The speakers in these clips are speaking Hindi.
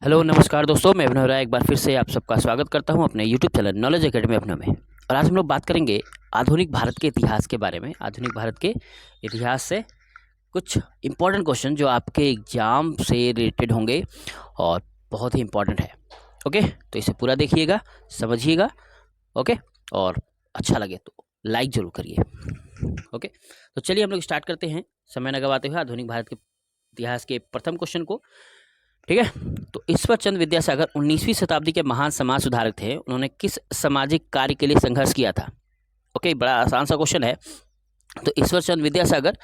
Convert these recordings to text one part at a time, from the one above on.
हेलो नमस्कार दोस्तों, मैं अभिनव राय एक बार फिर से आप सबका स्वागत करता हूं अपने यूट्यूब चैनल नॉलेज एकेडमी अभिनव में। और आज हम लोग बात करेंगे आधुनिक भारत के इतिहास के बारे में। आधुनिक भारत के इतिहास से कुछ इम्पोर्टेंट क्वेश्चन जो आपके एग्जाम से रिलेटेड होंगे और बहुत ही इम्पोर्टेंट है। ओके, तो इसे पूरा देखिएगा, समझिएगा। ओके, और अच्छा लगे तो लाइक जरूर करिए। ओके, तो चलिए हम लोग स्टार्ट करते हैं समय न गवाते हुए आधुनिक भारत के इतिहास के प्रथम क्वेश्चन को। ठीक है, तो ईश्वर चंद्र विद्यासागर 19वीं शताब्दी के महान समाज सुधारक थे। उन्होंने किस सामाजिक कार्य के लिए संघर्ष किया था? ओके, बड़ा आसान सा क्वेश्चन है। तो ईश्वर चंद्र विद्यासागर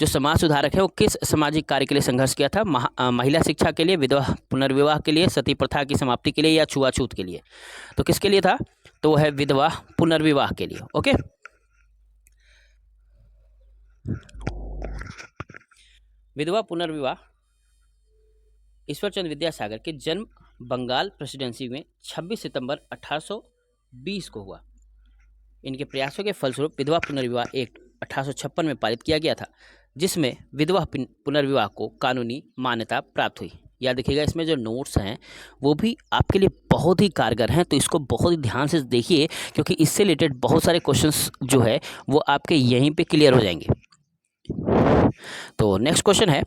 जो समाज सुधारक है वो किस सामाजिक कार्य के लिए संघर्ष किया था? महिला शिक्षा के लिए, विधवा पुनर्विवाह के लिए, सती प्रथा की समाप्ति के लिए या छुआछूत के लिए? तो किसके लिए था? तो वो है विधवा पुनर्विवाह के लिए। ओके, विधवा पुनर्विवाह। ईश्वर चंद्र विद्यासागर के जन्म बंगाल प्रेसिडेंसी में 26 सितंबर 1820 को हुआ। इनके प्रयासों के फलस्वरूप विधवा पुनर्विवाह एक्ट 1856 में पारित किया गया था, जिसमें विधवा पुनर्विवाह को कानूनी मान्यता प्राप्त हुई। याद रखिएगा, इसमें जो नोट्स हैं वो भी आपके लिए बहुत ही कारगर हैं, तो इसको बहुत ही ध्यान से देखिए, क्योंकि इससे रिलेटेड बहुत सारे क्वेश्चंस जो है वो आपके यहीं पे क्लियर हो जाएंगे। तो नेक्स्ट क्वेश्चन है,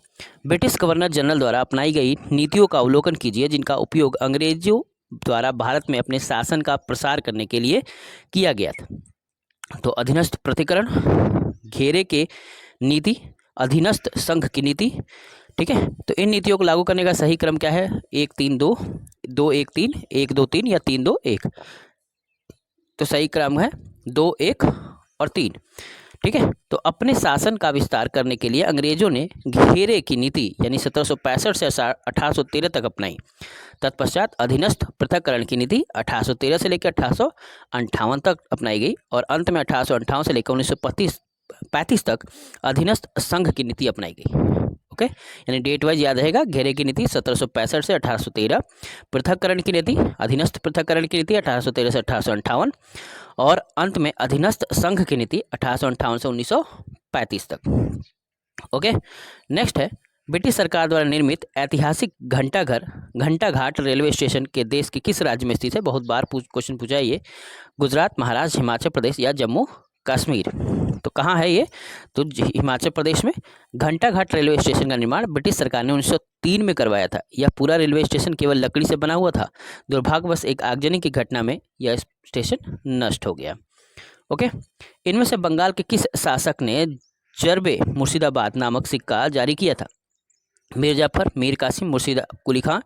ब्रिटिश गवर्नर जनरल द्वारा अपनाई गई नीतियों का अवलोकन कीजिए जिनका उपयोग अंग्रेजों द्वारा भारत में अपने शासन का प्रसार करने के लिए किया गया था। तो अधीनस्थ प्रतिकरण, घेरे के नीति, अधीनस्थ संघ की नीति। ठीक है, तो इन नीतियों को लागू करने का सही क्रम क्या है? 1-3-2, 2-1-3, 1-2-3 या 3-2-1? तो सही क्रम है 2-1 और 3। ठीक है, तो अपने शासन का विस्तार करने के लिए अंग्रेजों ने घेरे की नीति यानी 1765 से 1813 तक अपनाई। तत्पश्चात अधीनस्थ पृथक्करण की नीति 1813 से लेकर 1858 तक अपनाई गई और अंत में 1858 से लेकर 1935 तक अधीनस्थ संघ की नीति अपनाई गई। ओके, यानी डेट वाइज याद रहेगा। घेरे की नीति 1765 से 1813, पृथक्करण की नीति, अधीनस्थ पृथक्करण की नीति 1813 से 1858 और अंत में अधीनस्थ संघ की नीति 1858 से 1935 तक। ओके, नेक्स्ट है, ब्रिटिश सरकार द्वारा निर्मित ऐतिहासिक घंटा घाट रेलवे स्टेशन के देश के किस राज्य में स्थित है? बहुत बार क्वेश्चन पूछा है ये। गुजरात, महाराष्ट्र, हिमाचल प्रदेश या जम्मू कश्मीर? तो कहाँ है ये? तो हिमाचल प्रदेश में। घंटा घाट रेलवे स्टेशन का निर्माण ब्रिटिश सरकार ने 1903 में करवाया था। यह पूरा रेलवे स्टेशन केवल लकड़ी से बना हुआ था। दुर्भाग्यवश एक आगजनी की घटना में यह स्टेशन नष्ट हो गया। ओके, इनमें से बंगाल के किस शासक ने जरबे मुर्शिदाबाद नामक सिक्का जारी किया था? मीर जाफर, मीर कासिम, मुर्शिदा कुली खान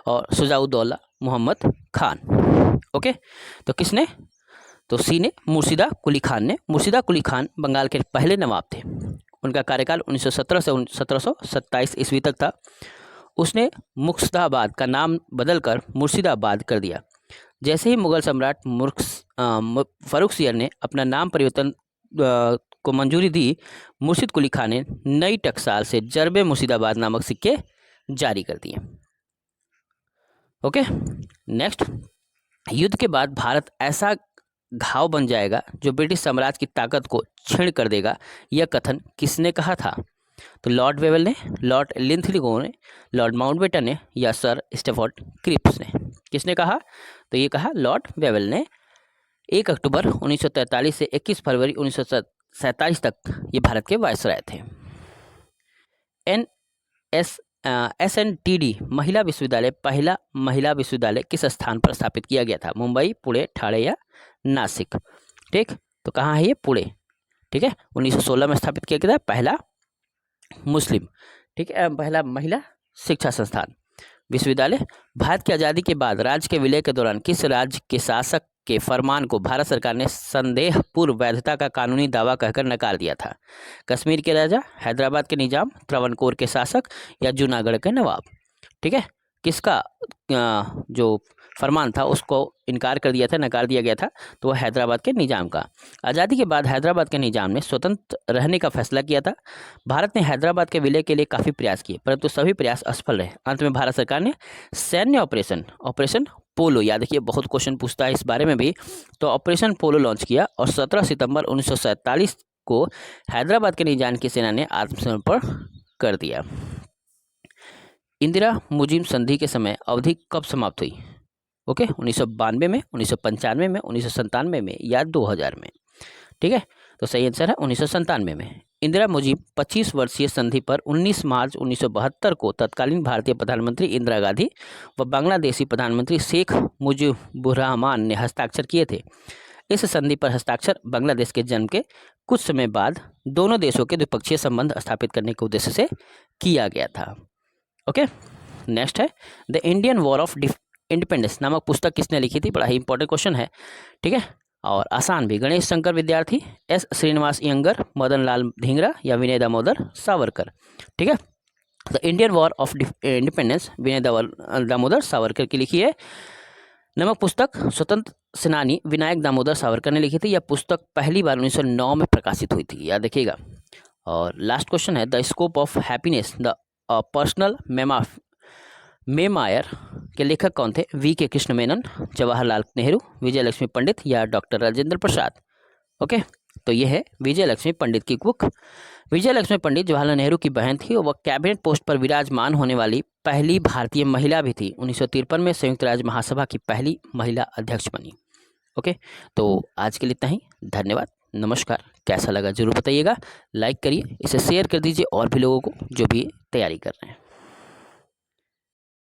और शुजाउद्दौला मोहम्मद खान। ओके, तो किसने? तो सी ने, मुर्शिदा कुली खान ने। मुर्शिदा कुली खान बंगाल के पहले नवाब थे। उनका कार्यकाल 1917 से 1727 ईस्वी तक था। उसने मुर्शिदाबाद का नाम बदलकर मुर्शिदाबाद कर दिया। जैसे ही मुगल सम्राट फर्रुखसियर ने अपना नाम परिवर्तन को मंजूरी दी, मुर्शिद कुली खान ने नई टकसाल से जरबे मुर्शिदाबाद नामक सिक्के जारी कर दिए। ओके, नेक्स्ट, युद्ध के बाद भारत ऐसा घाव बन जाएगा जो ब्रिटिश साम्राज्य की ताकत को क्षीण कर देगा, यह कथन किसने कहा था? तो लॉर्ड वेवल ने, लॉर्ड लिंथलिगो ने, लॉर्ड माउंटबेटन ने या सर स्टैफोर्ड क्रिप्स ने? किसने कहा? तो ये कहा लॉर्ड वेवल ने। 1 अक्टूबर 1943 से 21 फरवरी 1947 तक ये भारत के वायसराय थे। SNTD महिला विश्वविद्यालय, पहला महिला विश्वविद्यालय किस स्थान पर स्थापित किया गया था? मुंबई, पुणे, ठाणे या नासिक? ठीक, तो कहाँ है ये? पुणे। ठीक है, 1916 में स्थापित किया गया था, पहला मुस्लिम, ठीक है, पहला महिला शिक्षा संस्थान विश्वविद्यालय। भारत की आज़ादी के बाद राज्य के विलय के दौरान किस राज्य के शासक के फरमान को भारत सरकार ने संदेहपूर्ण वैधता का कानूनी दावा कहकर नकार दिया था? कश्मीर के राजा, हैदराबाद के निजाम, त्रावणकोर के शासक या जूनागढ़ के नवाब? ठीक है, किसका जो फरमान था उसको इनकार कर दिया था, नकार दिया गया था? तो वह हैदराबाद के निजाम का। आज़ादी के बाद हैदराबाद के निजाम ने स्वतंत्र रहने का फैसला किया था। भारत ने हैदराबाद के विलय के लिए काफ़ी प्रयास किए, परंतु सभी प्रयास असफल रहे। अंत में भारत सरकार ने सैन्य ऑपरेशन पोलो, याद रखिए बहुत क्वेश्चन पूछता है इस बारे में भी, तो ऑपरेशन पोलो लॉन्च किया और 17 सितंबर 1947 को हैदराबाद के निजाम की सेना ने आत्मसमर्पण कर दिया। इंदिरा मुजिम संधि के समय अवधि कब समाप्त हुई? ओके, 1992 में, 1995 में, 1997 में या 2000 में? ठीक है, तो सही आंसर है 1997 में। इंदिरा मुजिम 25 वर्षीय संधि पर 19 मार्च 1972 को तत्कालीन भारतीय प्रधानमंत्री इंदिरा गांधी व बांग्लादेशी प्रधानमंत्री शेख मुजीबुर्रहमान ने हस्ताक्षर किए थे। इस संधि पर हस्ताक्षर बांग्लादेश के जन्म के कुछ समय बाद दोनों देशों के द्विपक्षीय संबंध स्थापित करने के उद्देश्य से किया गया था। ओके, नेक्स्ट है the Indian war of independence नामक पुस्तक किसने लिखी थी? बड़ा ही इंपॉर्टेंट क्वेश्चन है, ठीक है, और आसान भी। गणेश शंकर विद्यार्थी, एस श्रीनिवास अयंगर, मदन लाल धिंगरा या विनय दामोदर सावरकर? ठीक है, the Indian war of independence Vinay Damodar Savarkar की लिखी है। नमक पुस्तक स्वतंत्र सेनानी विनायक दामोदर सावरकर ने लिखी थी। यह पुस्तक पहली बार 1909 में प्रकाशित हुई थी, याद रखिएगा। और लास्ट क्वेश्चन है the scope of happiness the personal memoir के लेखक कौन थे? वी के कृष्ण मेनन, जवाहरलाल नेहरू, विजय लक्ष्मी पंडित या डॉक्टर राजेंद्र प्रसाद? ओके, तो ये है विजय लक्ष्मी पंडित की बुक। विजय लक्ष्मी पंडित जवाहरलाल नेहरू की बहन थी और वह कैबिनेट पोस्ट पर विराजमान होने वाली पहली भारतीय महिला भी थी। 1953 में संयुक्त राज्य महासभा की पहली महिला अध्यक्ष बनी। ओके, तो आज के लिए इतना ही। धन्यवाद, नमस्कार। कैसा लगा जरूर बताइएगा, लाइक करिए, इसे शेयर कर दीजिए और भी लोगों को जो भी तैयारी कर रहे हैं।